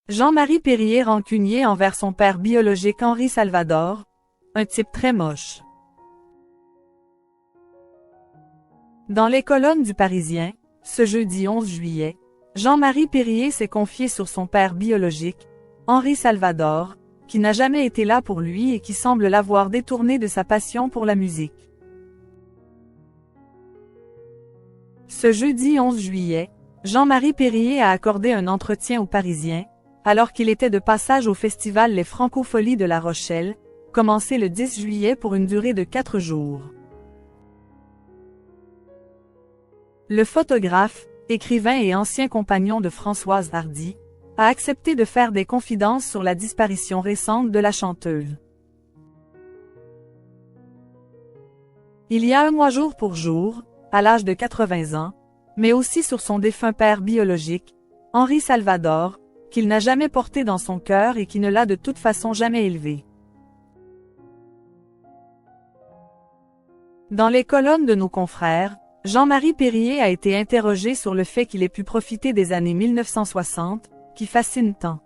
Jean-Marie Périer rancunier envers son père biologique Henri Salvador, un type très moche. Dans les colonnes du Parisien, ce jeudi 11 juillet, Jean-Marie Périer s'est confié sur son père biologique, Henri Salvador, qui n'a jamais été là pour lui et qui semble l'avoir détourné de sa passion pour la musique. Ce jeudi 11 juillet, Jean-Marie Périer a accordé un entretien au Parisien, alors qu'il était de passage au festival Les Francopholies de La Rochelle, commencé le 10 juillet pour une durée de 4 jours. Le photographe, écrivain et ancien compagnon de Françoise Hardy, a accepté de faire des confidences sur la disparition récente de la chanteuse. Il y a un mois jour pour jour, à l'âge de 80 ans, mais aussi sur son défunt père biologique, Henri Salvador, qu'il n'a jamais porté dans son cœur et qui ne l'a de toute façon jamais élevé. Dans les colonnes de nos confrères, Jean-Marie Périer a été interrogé sur le fait qu'il ait pu profiter des années 1960, qui fascinent tant.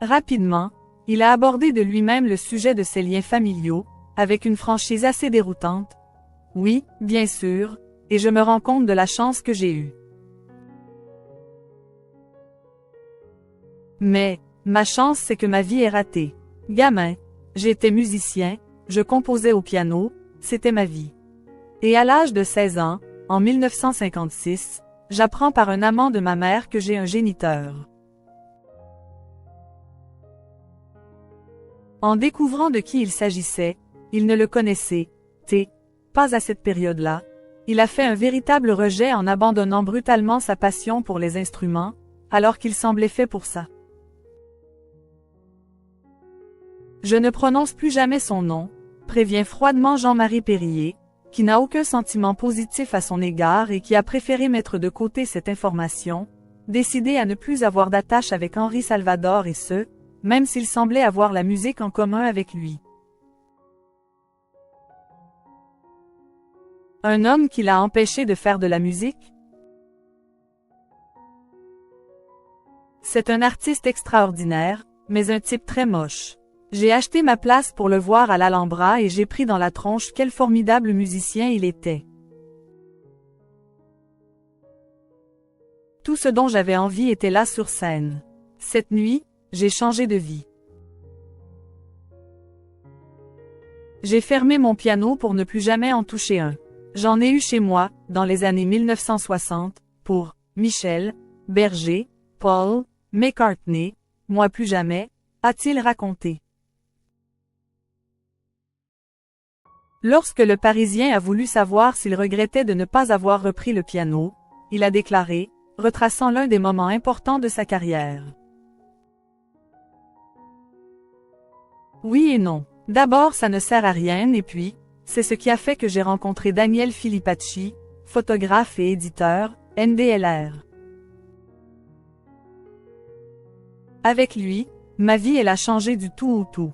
Rapidement, il a abordé de lui-même le sujet de ses liens familiaux, avec une franchise assez déroutante. Oui, bien sûr, et je me rends compte de la chance que j'ai eue. Mais, ma chance c'est que ma vie est ratée. Gamin, j'étais musicien, je composais au piano, c'était ma vie. Et à l'âge de 16 ans, en 1956, j'apprends par un amant de ma mère que j'ai un géniteur. En découvrant de qui il s'agissait, il ne le connaissait, pas à cette période-là, il a fait un véritable rejet en abandonnant brutalement sa passion pour les instruments, alors qu'il semblait fait pour ça. Je ne prononce plus jamais son nom, prévient froidement Jean-Marie Périer, qui n'a aucun sentiment positif à son égard et qui a préféré mettre de côté cette information, décidé à ne plus avoir d'attache avec Henri Salvador et ce, même s'il semblait avoir la musique en commun avec lui. Un homme qui l'a empêché de faire de la musique? C'est un artiste extraordinaire, mais un type très moche. J'ai acheté ma place pour le voir à l'Alhambra et j'ai pris dans la tronche quel formidable musicien il était. Tout ce dont j'avais envie était là sur scène. Cette nuit, j'ai changé de vie. J'ai fermé mon piano pour ne plus jamais en toucher un. J'en ai eu chez moi, dans les années 1960, pour Michel, Berger, Paul, McCartney, moi plus jamais, a-t-il raconté. Lorsque le Parisien a voulu savoir s'il regrettait de ne pas avoir repris le piano, il a déclaré, retraçant l'un des moments importants de sa carrière. Oui et non. D'abord ça ne sert à rien et puis, c'est ce qui a fait que j'ai rencontré Daniel Filipacci, photographe et éditeur, NDLR. Avec lui, ma vie elle a changé du tout au tout.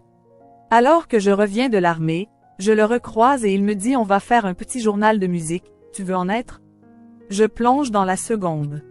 Alors que je reviens de l'armée, je le recroise et il me dit on va faire un petit journal de musique, tu veux en être? Je plonge dans la seconde.